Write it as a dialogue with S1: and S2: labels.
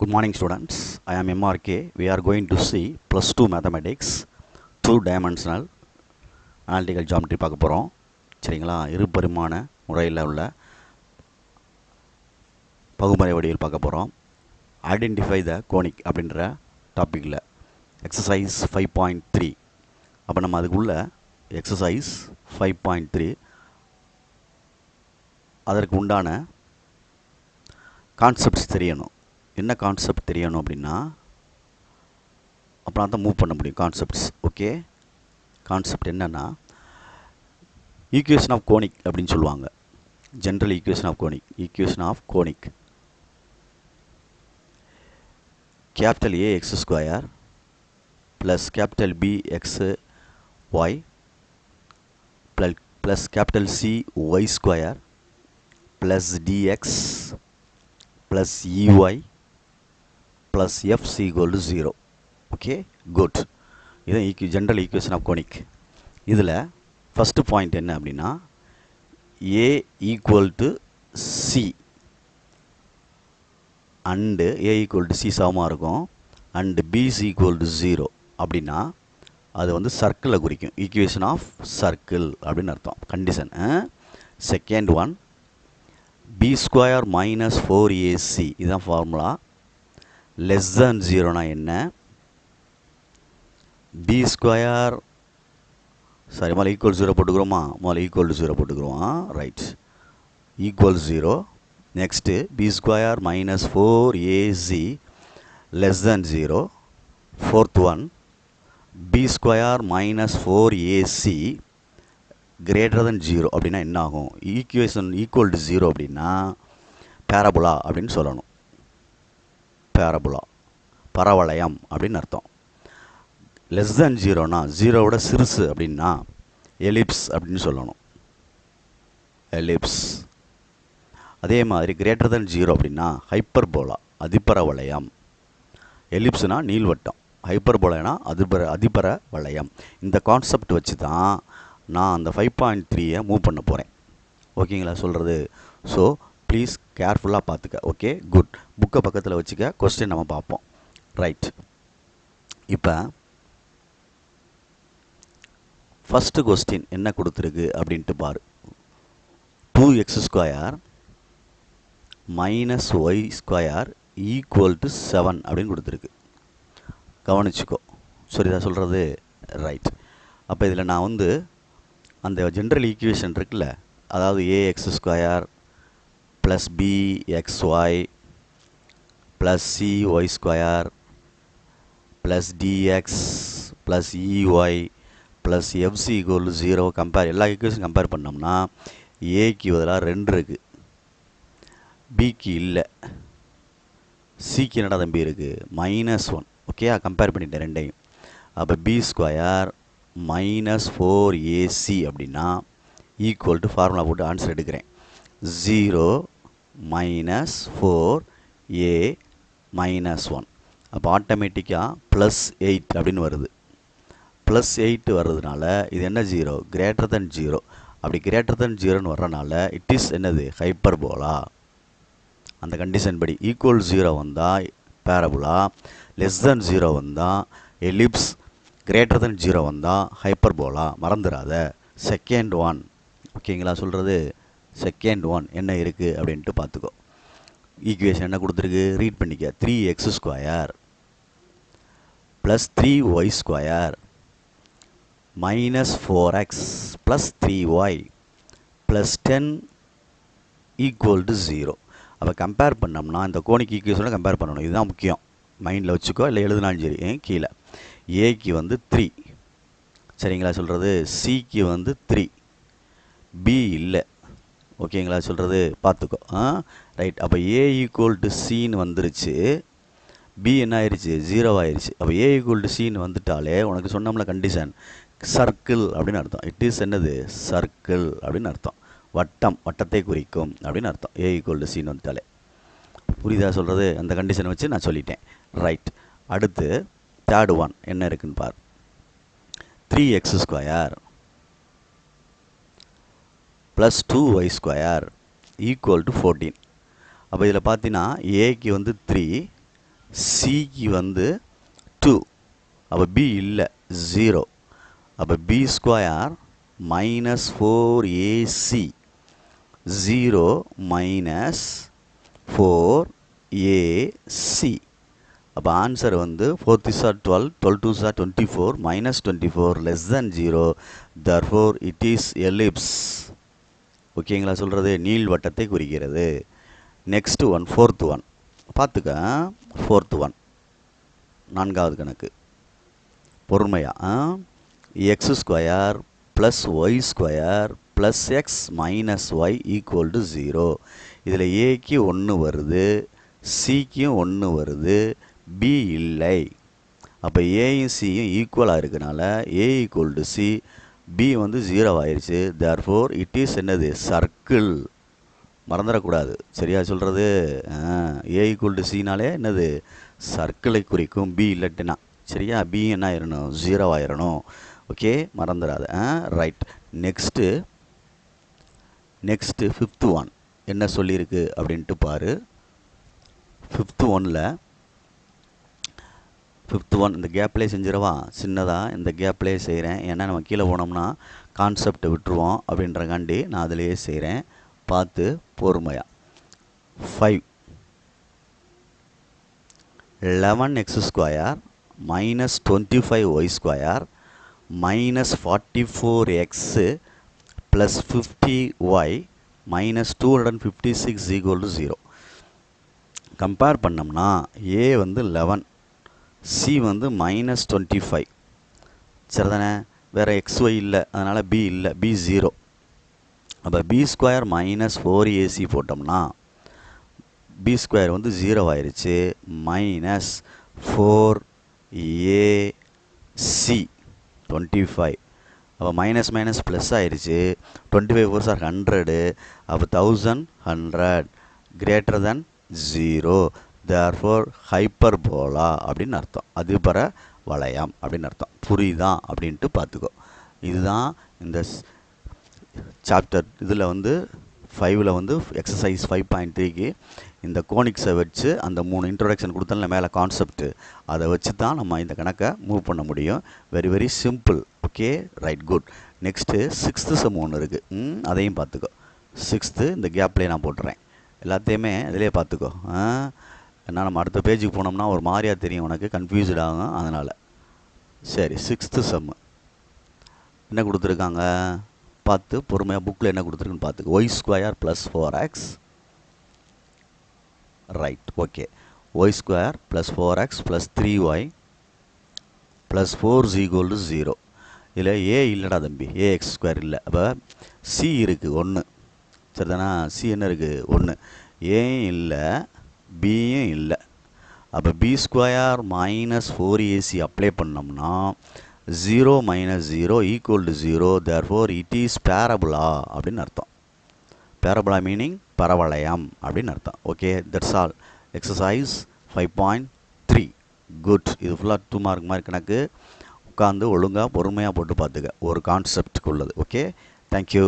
S1: Good morning students, I am MRK. We are going to see plus 2 mathematics, 2 dimensional analytical geometry பார்க்க போகிறோம். சரிங்களா, இருபரிமாண முறையில் உள்ள பகுமுறை வடிவில் பார்க்க போகிறோம். ஐடென்டிஃபை த கோனிக் அப்படின்ற டாப்பிக்கில் எக்ஸசைஸ் 5.3. அப்போ நம்ம அதுக்குள்ள எக்ஸசைஸ் 5.3 அதற்கு உண்டான கான்செப்ட்ஸ் தெரியணும். என்ன கான்செப்ட் தெரியணும் அப்படின்னா அப்புறம் தான் மூவ் பண்ண முடியும். Concepts okay. கான்செப்ட் என்னென்னா ஈக்குவேஷன் ஆஃப் கோனிக் அப்படின்னு சொல்லுவாங்க. General equation of conic. Equation of conic capital A x square plus capital B x y plus capital C y square plus D x plus E y plus f is equal to 0. Okay, good. இது general equation of conic. இதில் first point என்ன அப்படின்னா a equal to c and a equal to c சமமாக இருக்கும் and b is equal to 0 அப்படின்னா அது வந்து சர்க்கிளை குறிக்கும். ஈக்குவேஷன் ஆஃப் சர்க்கிள் அப்படின்னு அர்த்தம். Condition. Second one b square minus 4ac இதுதான் ஃபார்முலா. less than 0 என்ன b ஸ்கொயர் முதல்ல ஈக்குவல் 0 போட்டுக்கிறோமா? முதல்ல ஈக்குவல் டு 0 போட்டுக்கிறோம். Right, equal 0. Next b square minus 4ac less than 0. Fourth one b square minus 4ac greater than 0 அப்படின்னா என்ன ஆகும்? Equation equal to 0 அப்படின்னா parabola அப்படின்னு சொல்லணும். பேரபோலா பரவளையம் அப்படின்னு அர்த்தம். லெஸ் தேன் 0னா 0விட சிறுசு அப்படின்னா எலிப்ஸ் அப்படின்னு சொல்லணும். எலிப்ஸ். அதே மாதிரி கிரேட்டர் தேன் 0 அப்படின்னா ஹைப்பர்போலா அதிபரவளையம். எலிப்ஸ்னா நீள்வட்டம், ஹைப்பர்போலானா அதிபர வளையம். இந்த கான்செப்ட் வச்சு தான் நான் அந்த 5.3 மூவ் பண்ண போகிறேன். ஓகேங்களா சொல்கிறது? ஸோ ப்ளீஸ் கேர்ஃபுல்லாக பார்த்துக்க. Okay, good. புக்கை பக்கத்தில் வச்சுக்க. கொஸ்டின் நம்ம பார்ப்போம். ரைட், இப்போ ஃபஸ்ட்டு கொஸ்டின் என்ன கொடுத்துருக்கு அப்படின்ட்டு பாரு. 2x square minus y square equal to 7 அப்படின்னு கொடுத்துருக்கு. கவனிச்சுக்கோ. சரிதா சொல்கிறது? ரைட். அப்போ இதில் நான் வந்து அந்த ஜென்ரல் ஈக்குவேஷன் இருக்குல்ல, அதாவது A x square plus bxy plus cy square plus dx plus ey plus fc equal to 0 compare எல்லா ஈக்குவேஷன் கம்பேர் பண்ணோம்னா ஏக்கு பதிலாக 2 இருக்குது, பிக்கு இல்லை, சிக்கு என்னடா தம்பி இருக்குது? -1. ஓகே, கம்பேர் பண்ணிட்டேன் ரெண்டையும். அப்போ பி ஸ்கொயர் மைனஸ் 4ac அப்படின்னா ஈக்குவல் டு ஃபார்முலா போட்டு ஆன்சர் எடுக்கிறேன். 0 minus 4a minus 1. அப்போ ஆட்டோமேட்டிக்காக ப்ளஸ் 8 அப்படின்னு வருது. ப்ளஸ் 8 வர்றதுனால இது என்ன 0? Greater than 0. அப்படி கிரேட்டர் தென் 0ன்னு வர்றதுனால இட் இஸ் என்னது? ஹைப்பர்போலா. அந்த கண்டிஷன் படி ஈக்குவல் 0 வந்தால் பேரபோலா, லெஸ் தென் 0 வந்தால் எலிப்ஸ், கிரேட்டர் தென் 0 வந்தால் ஹைப்பர்போலா. மறந்துடாத. Second one. ஓகேங்களா சொல்கிறது? செகண்ட் ஒன் என்ன இருக்குது அப்படின்ட்டு பார்த்துக்கோ. ஈக்குவேஷன் என்ன கொடுத்துருக்கு? ரீட் பண்ணிக்க. 3x square plus 3y square minus 4x plus 3y plus 10 equal to 0. அப்போ கம்பேர் பண்ணோம்னா இந்த கோனிக் ஈக்குவேஷனை கம்பேர் பண்ணணும். இதுதான் முக்கியம். மைண்டில் வச்சுக்கோ, இல்லை எழுதுனாலும் சரி. கீழே ஏக்கு வந்து 3. சரிங்களா சொல்கிறது? சிக்கு வந்து 3, பி இல்லை. ஓகேங்களா சொல்கிறது? பார்த்துக்கோ. ரைட். அப்போ ஏ ஈக்குவல் டு சின்னு வந்துருச்சு, பி என்ன ஆயிடுச்சு? 0 ஆயிடுச்சு. அப்போ ஏ ஈக்குவல் டு சின்னு வந்துட்டாலே உனக்கு சொன்னோம்ல கண்டிஷன், சர்க்கிள் அப்படின்னு அர்த்தம். இட் இஸ் என்னது? சர்க்கிள் அப்படின்னு அர்த்தம். வட்டம், வட்டத்தை குறிக்கும் அப்படின்னு அர்த்தம். ஏ ஈக்குவல் டு சின்னு வந்துட்டாலே. புரியுதா சொல்கிறது? அந்த கண்டிஷனை வச்சு நான் சொல்லிட்டேன். ரைட். அடுத்து தேர்ட் ஒன் என்ன இருக்குன்னு பார். 3x square plus 2y square equal to 14. அப்போ இதில் பார்த்தீங்கன்னா ஏக்கு வந்து 3, சிக்கு வந்து 2, அப்போ பி இல்லை 0, அப்போ B square minus 4ac 0 minus 4ac. அப்போ ஆன்சர் வந்து 4 3s are 12, 12 2s are 24, minus 24 less than 0, therefore it is ellipse. ஓகேங்களா சொல்கிறது? நீள்வட்டத்தை குறிக்கிறது. நெக்ஸ்ட் ஒன், ஃபோர்த் ஒன் பார்த்துக்க. ஃபோர்த் ஒன், நான்காவது கணக்கு. பொறுமையா, x square plus y square plus x minus y equal to 0. இதில் ஏக்கு 1 வருது, சிக்கும் 1 வருது, பி இல்லை. அப்போ ஏயும் சியும் ஈக்குவலாக இருக்கனால ஏ ஈக்குவல் டு சி, பி வந்து 0 ஆயிடுச்சு. தேர்ஃபோர் இட் இஸ் என்னது? சர்க்கிள். மறந்துடக்கூடாது, சரியா சொல்கிறது? ஏ ஈக்குவல் டு சினாலே என்னது? சர்க்கிளை குறிக்கும். பி இல்லட்டினா, சரியா? பி என்ன ஆயிடணும்? 0 ஆயிடணும். ஓகே, மறந்துடாது. ரைட். நெக்ஸ்ட்டு ஃபிஃப்த் ஒன் என்ன சொல்லியிருக்கு அப்படின்ட்டு பாரு. ஃபிஃப்த் ஒன் இந்த கேப்லேயே செஞ்சிடவா? சின்னதாக இந்த கேப்லேயே செய்கிறேன். ஏன்னா நம்ம கீழே போனோம்னா கான்செப்டை விட்டுருவோம் அப்படின்றக்காண்டி நான் அதிலேயே செய்கிறேன். பார்த்து பொறுமையாக. 5 11x square minus 25y square minus 44x plus 50y minus 256 equal to 0. Compare பண்ணோம்னா ஏ வந்து 11, சி வந்து மைனஸ் 25, சரிதானே? வேறு XY இல்லை, அதனால் பி இல்லை, பி 0. அப்போ பி ஸ்கொயர் மைனஸ் 4ac போட்டோம்னா பி ஸ்கொயர் வந்து 0 ஆயிடுச்சு. Minus 4ac 25. அப்போ மைனஸ் மைனஸ் ப்ளஸ் ஆயிடுச்சு. 25 4s are 100. அப்போ 1100 கிரேட்டர் தென் 0. தேர்ஃபோர் ஹைப்பர்போலா அப்படின்னு அர்த்தம். அதிபர வளையம் அப்படின்னு அர்த்தம். புரியுதா அப்படின்ட்டு பார்த்துக்கோ. இதுதான் இந்த சாப்டர். இதில் வந்து 5ல் வந்து எக்ஸசைஸ் 5.3க்கு இந்த கோனிக்ஸை வச்சு அந்த 3 இன்ட்ரோடக்ஷன் கொடுத்தல மேலே கான்செப்ட்டு, அதை வச்சு தான் நம்ம இந்த கணக்கை மூவ் பண்ண முடியும். Very very simple. Okay, right, good. Next 6th sum ஒன்று இருக்குது, அதையும் பார்த்துக்கோ. 6th இந்த கேப்லேயே நான் போட்டுறேன். எல்லாத்தையுமே இதிலே பார்த்துக்கோ. ஏன்னா நம்ம அடுத்த பேஜுக்கு போனோம்னா ஒரு மாதிரியாக தெரியும், உனக்கு கன்ஃபியூஸ்ட் ஆகும். அதனால் சரி, 6th சம்மு என்ன கொடுத்துருக்காங்க பார்த்து பொறுமையாக. புக்கில் என்ன கொடுத்துருக்குன்னு பார்த்துக்கோ. Y square plus 4x, right, okay. Y square plus 4x plus 3y plus 4 equal to 0. இதில் ஏ இல்லைடா தம்பி, ஏஎக்ஸ் ஸ்கொயர் இல்லை. அப்போ சி இருக்குது 1, சரிதானா? சி என்ன இருக்குது? 1. ஏயும் இல்லை, பியும் இல்லை. அப்போ B square minus 4ac apply பண்ணோம்னா 0 minus 0 equal to 0. Therefore it is பேரபுலா அப்படின்னு அர்த்தம். பேரபுலா மீனிங் பரவளையம் அப்படின்னு அர்த்தம். Okay, that's all. Exercise 5.3. Good. இது ஃபுல்லாக 2 மார்க் மாதிரி கணக்கு. உட்காந்து ஒழுங்காக பொறுமையாக போட்டு பார்த்துக்க, ஒரு கான்செப்டுக்கு உள்ளது. Okay, thank you.